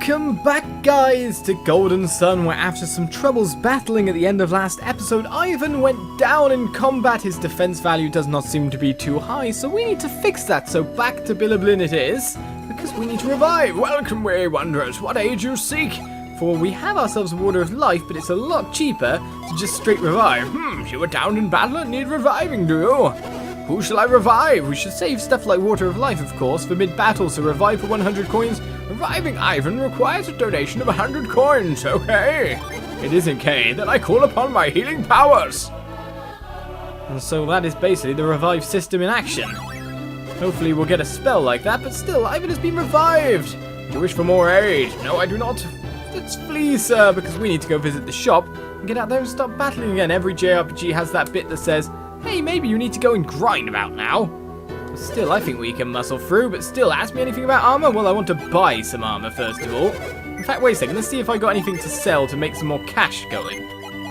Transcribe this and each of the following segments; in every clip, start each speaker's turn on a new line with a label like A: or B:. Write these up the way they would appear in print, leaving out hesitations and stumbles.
A: Welcome back, guys, to Golden Sun, where after some troubles battling at the end of last episode, Ivan went down in combat. His defense value does not seem to be too high, so we need to fix that. So back to Biloblin it is, because we need to revive. Welcome, way wanderers, what aid you seek? For we have ourselves a Water of Life, but it's a lot cheaper to just straight revive. You were down in battle and need reviving, do you? Who shall I revive? We should save stuff like Water of Life, of course, for mid-battle, so revive for 100 coins. Reviving Ivan requires a donation of 100 coins, okay? It isn't K, then I call upon my healing powers. And so that is basically the revive system in action. Hopefully we'll get a spell like that, but still, Ivan has been revived. Do you wish for more aid? No, I do not. Let's flee, sir, because we need to go visit the shop and get out there and start battling again. Every JRPG has that bit that says, hey, maybe you need to go and grind about now. Still, I think we can muscle through, but still, ask me anything about armor? Well, I want to buy some armor, first of all. In fact, wait a second, let's see if I got anything to sell to make some more cash going.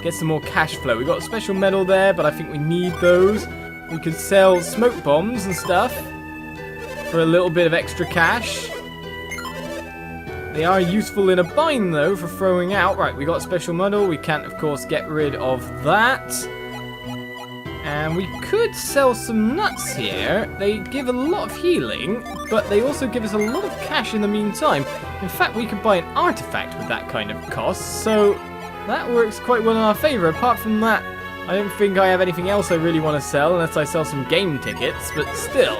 A: Get some more cash flow. We got a special medal there, but I think we need those. We could sell smoke bombs and stuff for a little bit of extra cash. They are useful in a bind, though, for throwing out. Right, we got a special medal. We can't, of course, get rid of that. And we could sell some nuts here. They give a lot of healing, but they also give us a lot of cash in the meantime. In fact, we could buy an artifact with that kind of cost, so that works quite well in our favor. Apart from that, I don't think I have anything else I really want to sell, unless I sell some game tickets, but still.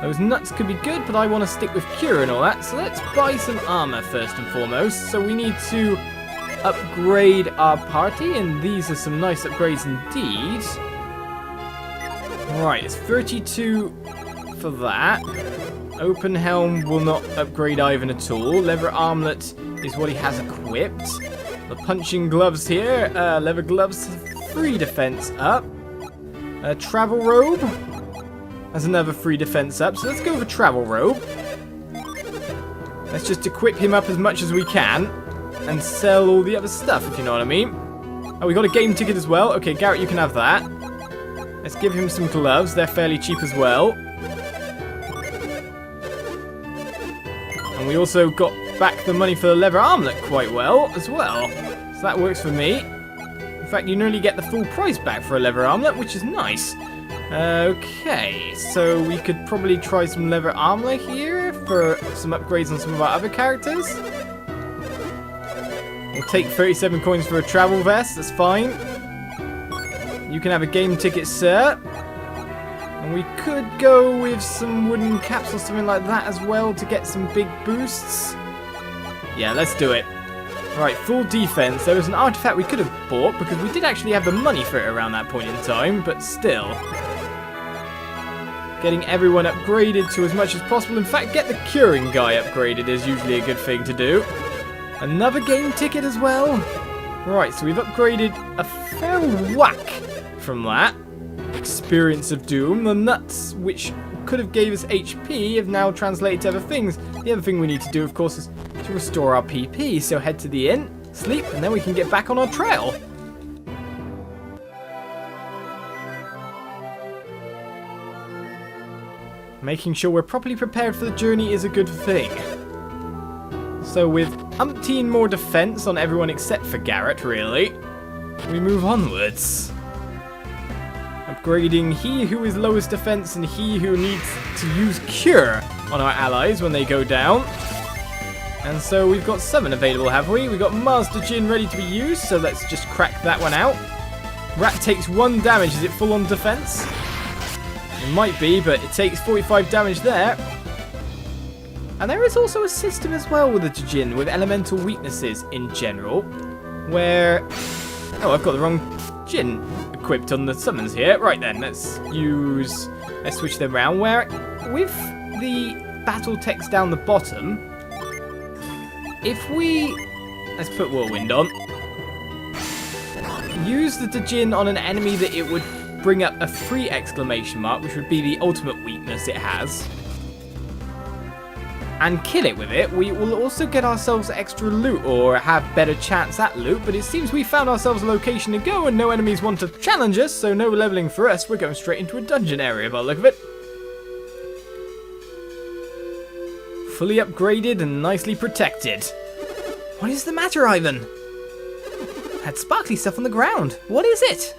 A: Those nuts could be good, but I want to stick with cure and all that, so let's buy some armor first and foremost. So we need to upgrade our party, and these are some nice upgrades indeed. Right, it's 32 for that. Open helm will not upgrade Ivan at all. Leather armlet is what he has equipped. The punching gloves here, leather gloves, 3 defense up. Travel robe has another 3 defense up, so let's go for travel robe. Let's just equip him up as much as we can and sell all the other stuff, if you know what I mean. Oh, we got a game ticket as well. Okay, Garrett, you can have that. Let's give him some gloves. They're fairly cheap as well. And we also got back the money for the leather armlet quite well as well. So that works for me. In fact, you nearly get the full price back for a leather armlet, which is nice. Okay, so we could probably try some leather armor here for some upgrades on some of our other characters. We'll take 37 coins for a travel vest. That's fine. You can have a game ticket, sir. And we could go with some wooden caps or something like that as well to get some big boosts. Yeah, let's do it. Right, full defense. There was an artifact we could have bought because we did actually have the money for it around that point in time, but still. Getting everyone upgraded to as much as possible. In fact, get the curing guy upgraded is usually a good thing to do. Another game ticket as well. Right, so we've upgraded a fair whack from that. Experience of Doom. The nuts, which could have gave us HP, have now translated to other things. The other thing we need to do, of course, is to restore our PP. So head to the inn, sleep, and then we can get back on our trail. Making sure we're properly prepared for the journey is a good thing. So with umpteen more defense on everyone except for Garrett, really, we move onwards. Upgrading he who is lowest defense and he who needs to use cure on our allies when they go down. And so we've got 7 available, have we? We've got Master Jin ready to be used, so let's just crack that one out. Rat takes 1 damage. Is it full on defense? It might be, but it takes 45 damage there. And there is also a system as well with the Jin, with elemental weaknesses in general, where... Oh, I've got the wrong Jin equipped on the summons here. Right then, let's switch them around, where with the battle text down the bottom, if we... Let's put Whirlwind on. Use the Jin on an enemy that it would bring up a 3 exclamation mark, which would be the ultimate weakness it has. And kill it with it, we will also get ourselves extra loot or have better chance at loot, but it seems we found ourselves a location to go and no enemies want to challenge us, so no leveling for us. We're going straight into a dungeon area by the look of it. fully upgraded and nicely protected. What is the matter, Ivan? That sparkly stuff on the ground. What is it?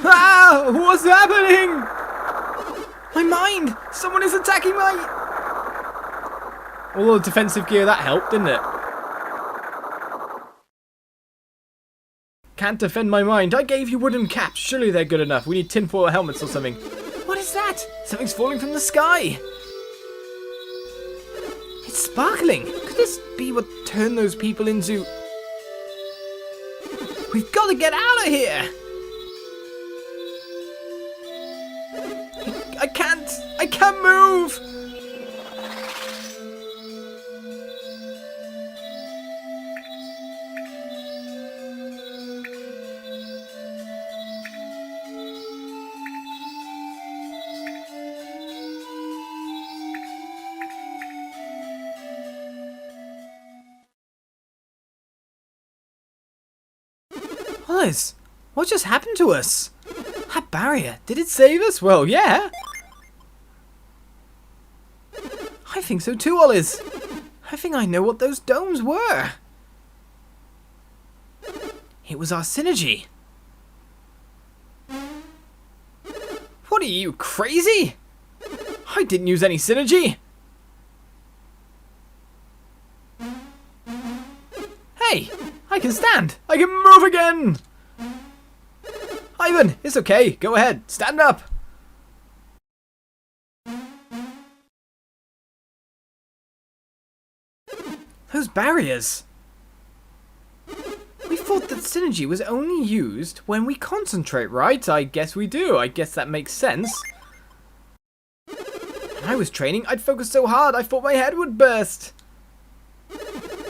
A: Ah! What's happening? My mind! Someone is attacking my... All the defensive gear, that helped, didn't it? Can't defend my mind. I gave you wooden caps. Surely they're good enough. We need tinfoil helmets or something. What is that? Something's falling from the sky. It's sparkling. Could this be what turned those people into... We've got to get out of here. I can't move. Oz, what just happened to us? That barrier, did it save us? Well, yeah. I think so too, Oliz. I think I know what those domes were. It was our Psynergy. What are you, crazy? I didn't use any Psynergy. Hey, I can stand. I can move again. Ivan, it's okay. Go ahead. Stand up. Those barriers. We thought that Psynergy was only used when we concentrate, right? I guess we do. I guess that makes sense. When I was training, I'd focus so hard I thought my head would burst.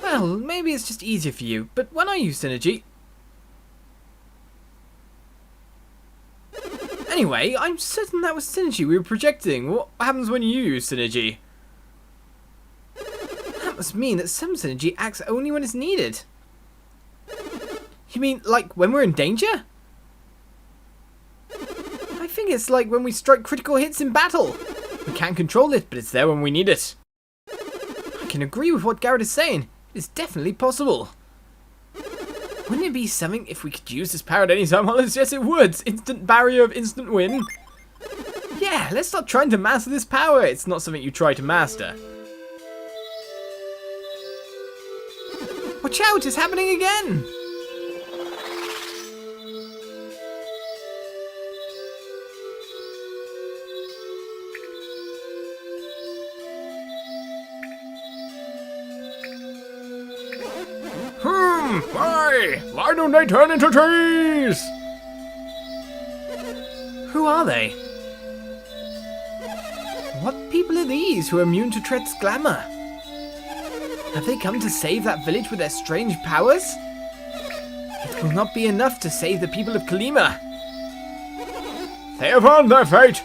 A: Well, maybe it's just easier for you, but when I use Psynergy... Anyway, I'm certain that was Psynergy we were projecting. What happens when you use Psynergy? That must mean that some Psynergy acts only when it's needed. You mean, like, when we're in danger? I think it's like when we strike critical hits in battle. We can't control it, but it's there when we need it. I can agree with what Garrett is saying. It's definitely possible. Wouldn't it be something if we could use this power at any time? Well, yes, it would. Instant barrier of instant win. Yeah, let's stop trying to master this power. It's not something you try to master. Watch out, it's happening again. Why don't they turn into trees? Who are they? What people are these who are immune to Tret's glamour? Have they come to save that village with their strange powers? It will not be enough to save the people of Kolima. They have earned their fate.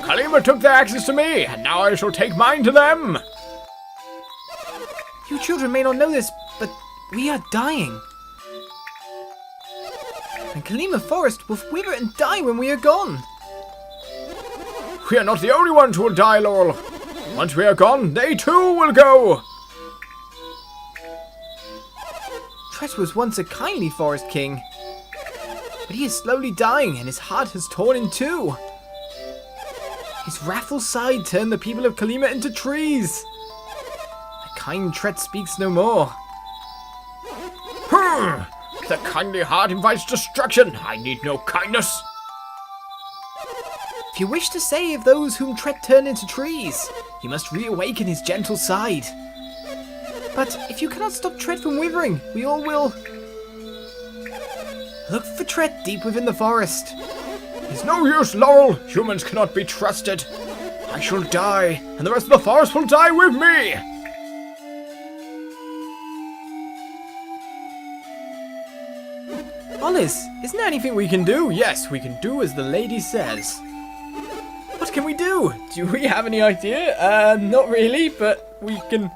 A: Kolima took their axes to me, and now I shall take mine to them. You children may not know this, but we are dying. And Kolima Forest will wither and die when we are gone. We are not the only ones who will die, Laurel. Once we are gone, they too will go. Tret was once a kindly forest king, but he is slowly dying and his heart has torn in two. His wrathful side turned the people of Kolima into trees. The kind Tret speaks no more. The kindly heart invites destruction. I need no kindness. If you wish to save those whom Tret turned into trees, you must reawaken his gentle side. But if you cannot stop Tret from withering, we all will... Look for Tret deep within the forest. It's no use, Laurel. Humans cannot be trusted. I shall die, and the rest of the forest will die with me. Oliz, isn't there anything we can do? Yes, we can do as the lady says. What can we do? Do we have any idea? Not really, but we can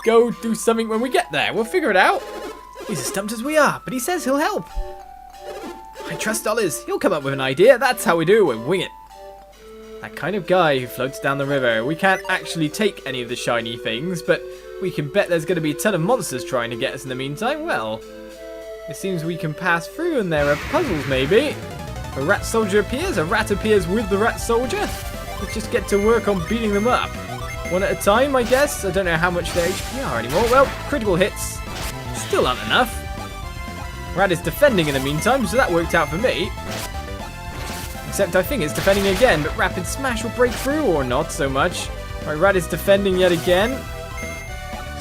A: go do something when we get there. We'll figure it out. He's as stumped as we are, but he says he'll help. I trust Oliz. He'll come up with an idea. That's how we do. We wing it. That kind of guy who floats down the river. We can't actually take any of the shiny things, but we can bet there's going to be a ton of monsters trying to get us in the meantime. Well, it seems we can pass through and there are puzzles maybe. A rat soldier appears. A rat appears with the rat soldier. Let's just get to work on beating them up. One at a time, I guess. I don't know how much their HP are anymore. Well, critical hits still aren't enough. Rat is defending in the meantime, so that worked out for me. Except I think it's defending again, but Rapid Smash will break through, or not so much. Right, Rat is defending yet again.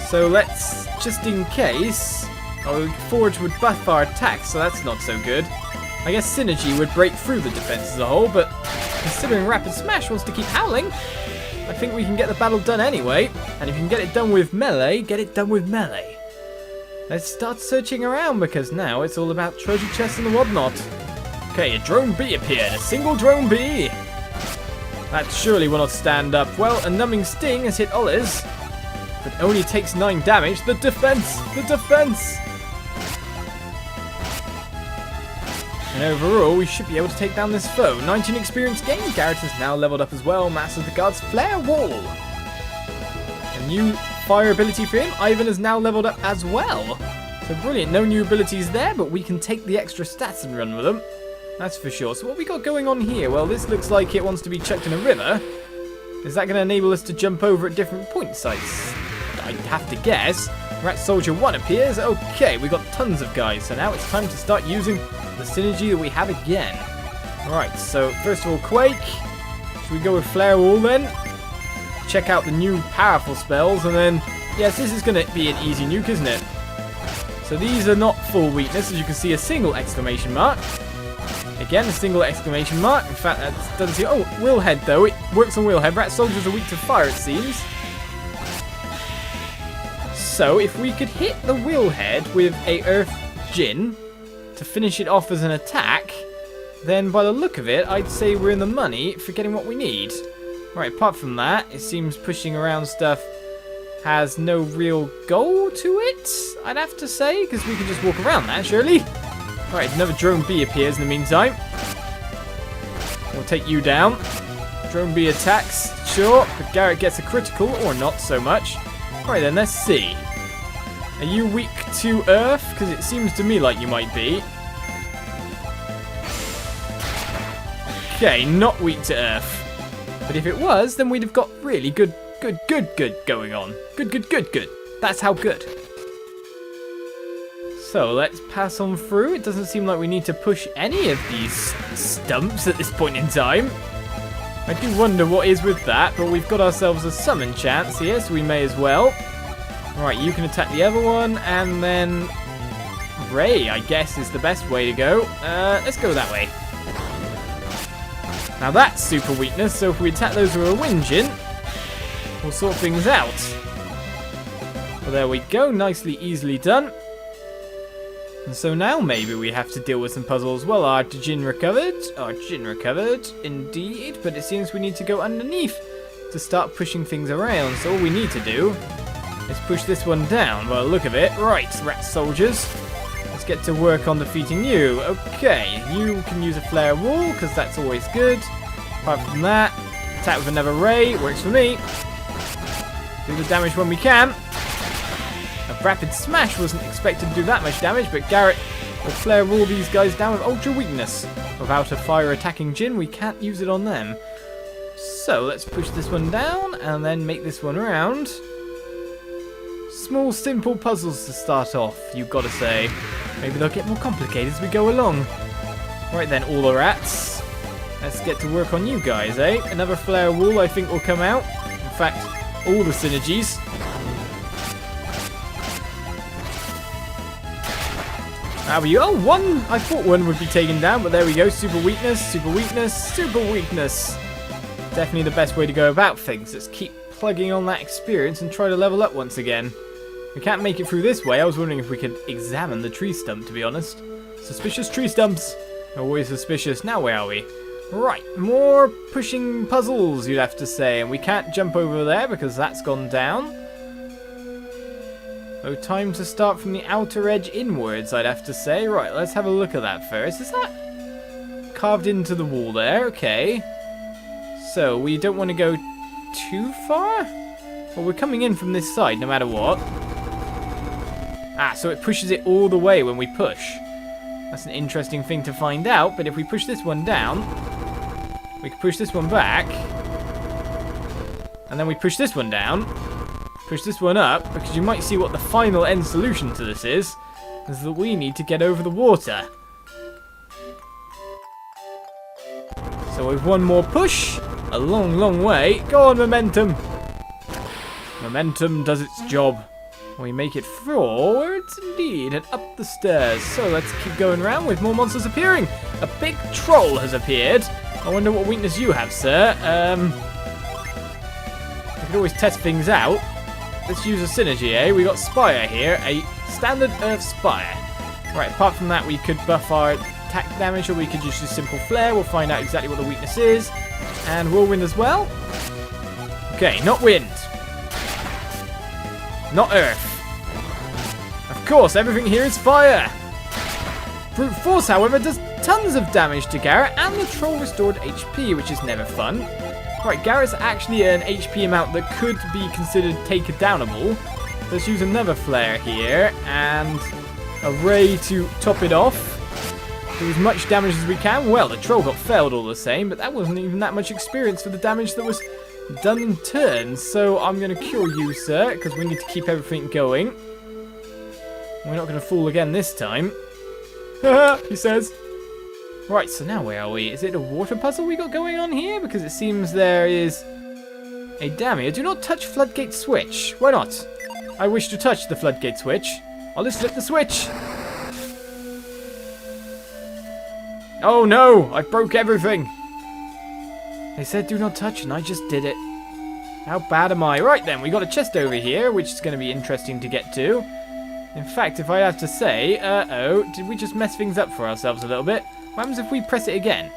A: So let's, just in case... Oh, Forge would buff our attack, so that's not so good. I guess Psynergy would break through the defense as a whole, but considering Rapid Smash wants to keep howling, I think we can get the battle done anyway. And if you can get it done with melee, get it done with melee. Let's start searching around, because now it's all about treasure chests and whatnot. Okay, a drone bee appeared. A single drone bee. That surely will not stand up. Well, a numbing sting has hit Oliz, but only takes 9 damage. The defense! The defense! And overall, we should be able to take down this foe. 19 experience gained. Garrett has now leveled up as well. Masters the Guard's Flare Wall. A new fire ability for him. Ivan has now leveled up as well. So brilliant. No new abilities there, but we can take the extra stats and run with them. That's for sure. So what we got going on here? Well, this looks like it wants to be chucked in a river. Is that going to enable us to jump over at different point sites? I'd have to guess. Rat Soldier 1 appears. Okay, we got tons of guys. So now it's time to start using the synergy that we have again. Right, so first of all, Quake. Should we go with Flare Wall then? Check out the new powerful spells, and then, yes, this is going to be an easy nuke, isn't it? So these are not full weakness. As you can see, a single exclamation mark. Again, a single exclamation mark. In fact, that doesn't see... Oh, Wheelhead, though. It works on Wheelhead. Rat Soldiers are weak to fire, it seems. So, if we could hit the Wheelhead with a Earth Djinn to finish it off as an attack, then by the look of it, I'd say we're in the money for getting what we need. Right, apart from that, it seems pushing around stuff has no real goal to it, I'd have to say, because we can just walk around that, surely. Alright, another drone bee appears in the meantime. We'll take you down. Drone bee attacks, sure, but Garrett gets a critical, or not so much. Alright then, let's see. Are you weak to Earth? Because it seems to me like you might be. Okay, not weak to Earth. But if it was, then we'd have got really good going on. Good. That's how good. So let's pass on through. It doesn't seem like we need to push any of these stumps at this point in time. I do wonder what is with that, but we've got ourselves a summon chance here, so we may as well. Alright, you can attack the other one, and then Ray, I guess, is the best way to go. Let's go that way. Now that's super weakness, so if we attack those with a Windjin, we'll sort things out. Well, there we go, nicely, easily done. And so now maybe we have to deal with some puzzles. Well, our Djinn recovered. Our Djinn recovered, indeed. But it seems we need to go underneath to start pushing things around. So all we need to do is push this one down. Well, look of it. Right, rat soldiers. Let's get to work on defeating you. Okay, you can use a flare wall, because that's always good. Apart from that, attack with another ray. Works for me. Do the damage when we can. A rapid smash wasn't expected to do that much damage, but Garrett will flare all these guys down with ultra weakness. Without a fire attacking Djinn, we can't use it on them. So let's push this one down and then make this one around. Small, simple puzzles to start off, you've got to say. Maybe they'll get more complicated as we go along. Right then, all the rats. Let's get to work on you guys, eh? Another flare wall, I think, will come out. In fact, all the synergies. How are you? Oh, one! I thought one would be taken down, but there we go. Super weakness, super weakness, super weakness. Definitely the best way to go about things. Let's keep plugging on that experience and try to level up once again. We can't make it through this way. I was wondering if we could examine the tree stump, to be honest. Suspicious tree stumps. Always suspicious. Now where are we? Right, more pushing puzzles, you'd have to say. And we can't jump over there because that's gone down. Oh, time to start from the outer edge inwards, I'd have to say. Right, let's have a look at that first. Is that carved into the wall there. Okay. So, we don't want to go too far? Well, we're coming in from this side no matter what. Ah, so it pushes it all the way when we push. That's an interesting thing to find out, but if we push this one down, we can push this one back. And then we push this one down. Push this one up, because you might see what the final end solution to this is that we need to get over the water. So with one more push, a long, long way. Go on, momentum. Momentum does its job. We make it forwards indeed and up the stairs. So let's keep going around with more monsters appearing. A big troll has appeared. I wonder what weakness you have, sir. We could always test things out. Let's use a synergy, eh? We got Spire here, a standard Earth Spire. Right, apart from that, we could buff our attack damage, or we could just use simple flare. We'll find out exactly what the weakness is. And whirlwind as well. Okay, not wind. Not earth. Of course, everything here is fire. Brute force, however, does tons of damage to Garrett, and the troll restored HP, which is never fun. Right, Garrett's actually an HP amount that could be considered take-a-downable. Let's use another flare here, and a ray to top it off. Do as much damage as we can. Well, the troll got felled all the same, but that wasn't even that much experience for the damage that was done in turns. So I'm going to cure you, sir, because we need to keep everything going. We're not going to fool again this time. He says. Right, so now where are we? Is it a water puzzle we got going on here? Because it seems there is a damage. Do not touch floodgate switch. Why not? I wish to touch the floodgate switch. I'll just flip the switch. Oh no, I broke everything. They said do not touch and I just did it. How bad am I? Right then, we got a chest over here, which is going to be interesting to get to. In fact, if I have to say, did we just mess things up for ourselves a little bit? What happens if we press it again?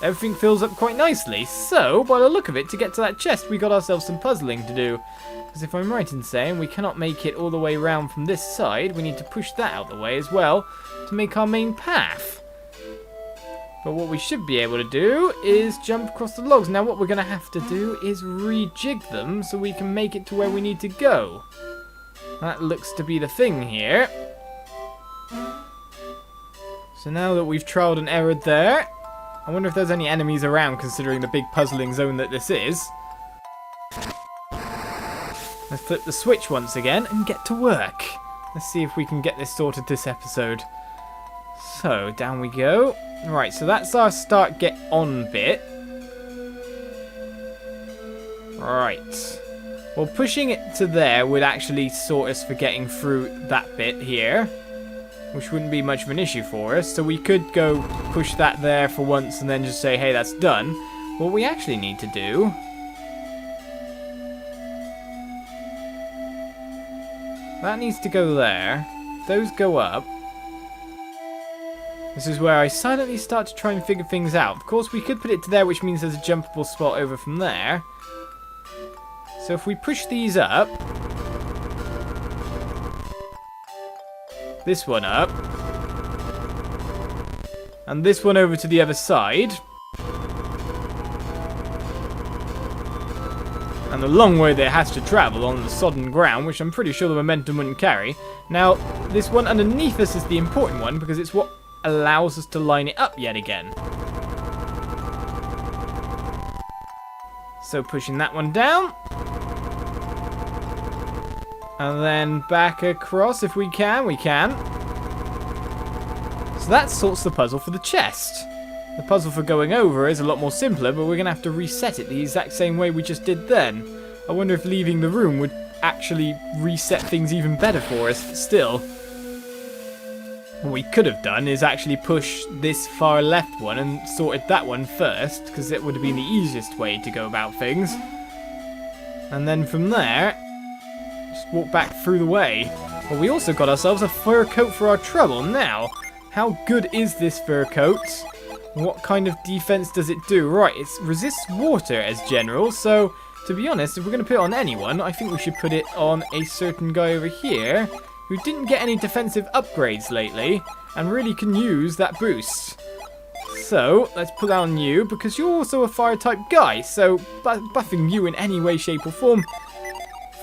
A: Everything fills up quite nicely. So, by the look of it, to get to that chest, we got ourselves some puzzling to do. Because if I'm right in saying, we cannot make it all the way around from this side. We need to push that out the way as well to make our main path. But what we should be able to do is jump across the logs. Now, what we're going to have to do is rejig them so we can make it to where we need to go. That looks to be the thing here. So now that we've trialed and errored there, I wonder if there's any enemies around considering the big puzzling zone that this is. Let's flip the switch once again and get to work. Let's see if we can get this sorted this episode. So, down we go. Right, so that's our start get on bit. Right. Well, pushing it to there would actually sort us for getting through that bit here, which wouldn't be much of an issue for us. So we could go push that there for once and then just say, hey, that's done. What we actually need to do... that needs to go there. Those go up. This is where I silently start to try and figure things out. Of course, we could put it to there, which means there's a jumpable spot over from there. So if we push these up... this one up. And this one over to the other side. And the long way that it has to travel on the sodden ground, which I'm pretty sure the momentum wouldn't carry. Now, this one underneath us is the important one, because it's what allows us to line it up yet again. So pushing that one down. And then back across if we can. We can. So that sorts the puzzle for the chest. The puzzle for going over is a lot more simpler, but we're going to have to reset it the exact same way we just did then. I wonder if leaving the room would actually reset things even better for us, but still. What we could have done is actually push this far left one and sorted that one first, because it would have been the easiest way to go about things. And then from there, just walk back through the way. But we also got ourselves a fur coat for our trouble. Now, how good is this fur coat? What kind of defense does it do? Right, it resists water as general, so to be honest, if we're going to put it on anyone, I think we should put it on a certain guy over here. who didn't get any defensive upgrades lately and really can use that boost. So, let's put on you, because you're also a fire type guy, so buffing you in any way, shape or form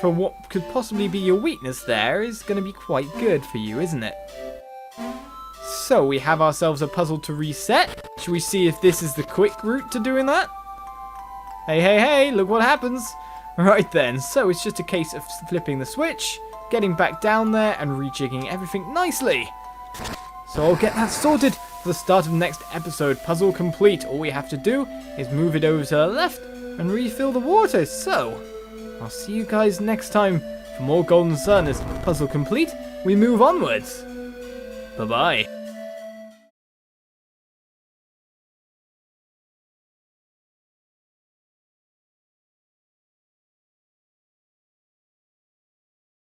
A: for what could possibly be your weakness there is going to be quite good for you, isn't it? So, we have ourselves a puzzle to reset. Should we see if this is the quick route to doing that? Hey, hey, hey, look what happens. Right then, so it's just a case of flipping the switch, getting back down there and rejigging everything nicely. So I'll get that sorted for the start of the next episode. Puzzle complete. All we have to do is move it over to the left and refill the water. So, I'll see you guys next time for more Golden Sun as puzzle complete. We move onwards. Bye-bye.